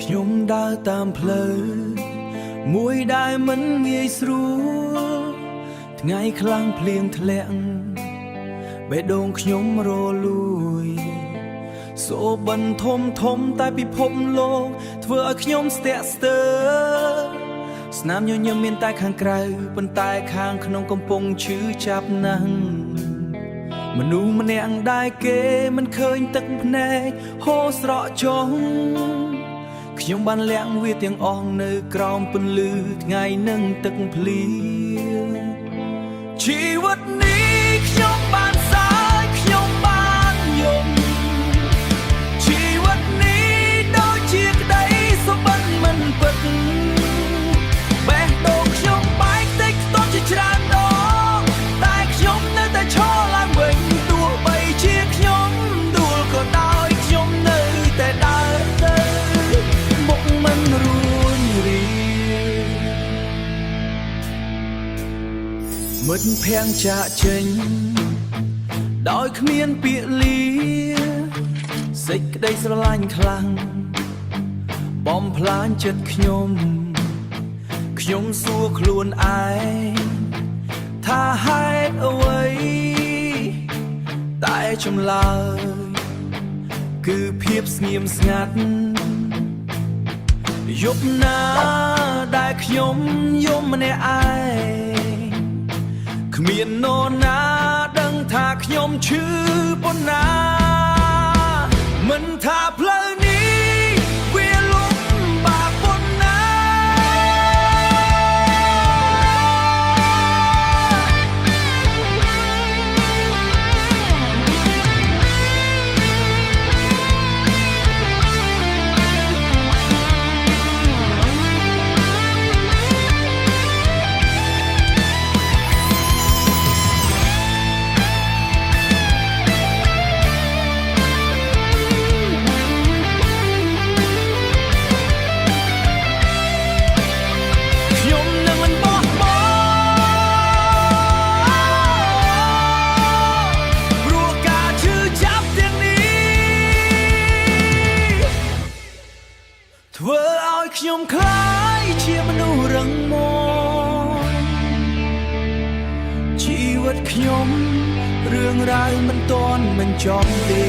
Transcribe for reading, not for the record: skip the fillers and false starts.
ខ្ញុំដើរតាមផ្លូវមួយដែលមិនងាយស្រួលថ្ងៃខ្លាំងភ្លៀងធ្លាក់បេះដូងខ្ញុំរលួយសូបិនធំធំតែពិភពលោកធ្វើឲ្យខ្ញុំស្ទាក់ស្ទើរស្នាមញញឹមមានតែខាងក្រៅប៉ុន្តែខាងក្នុងកំពុងឈឺចាប់ណាស់មនុស្សម្នាក់ដែលគេមិនឃើញទឹកភ្នែកហូរស្រក់ចុះខ្ញុំបានលាក់វាទាំងអស់នៅក្រោមពន្លឺថ្ងៃនិងទឹកភ្លៀងជីវិតនេះខ្ញុំបានសាយខ្ញុំបានយំជីវិតនេះដូចជាក្តីសុបិនមិនពិតបេះដូងខ្ញុំបែកតិចខ្ទប់ជាច្រើនដងតែខ្ញុំនៅតែឈរឡើងវិញទោះបីជាខ្ញុំដួលក៏ដោយខ្ញុំនៅតែដើរទៅមុខមិនរួញរាមិត្តភក្តិចាកចេញដោយគ្មានពាក្យលាសេចក្តីស្រឡាញ់ខ្លាំងបំផ្លាញចិត្តខ្ញុំសួរខ្លួនឯងថាហេតុអ្វីតែចម្លើយគឺភាពស្ងៀមស្ងាត់យប់ណាដែលខ្ញុំយំម្នាក់ឯងគ្មាននរណាដឹងថាខ្ញុំឈឺប៉ុណ្ណាមិនថាផ្លូវនេះវាលំបាកប៉ុណ្ណាធ្វើឲ្យខ្ញុំคล้ายជាមនុស្សរឹងមាំជីវិតខ្ញុំរឿងរ៉ាវមិនទាន់បញ្ចប់ទេ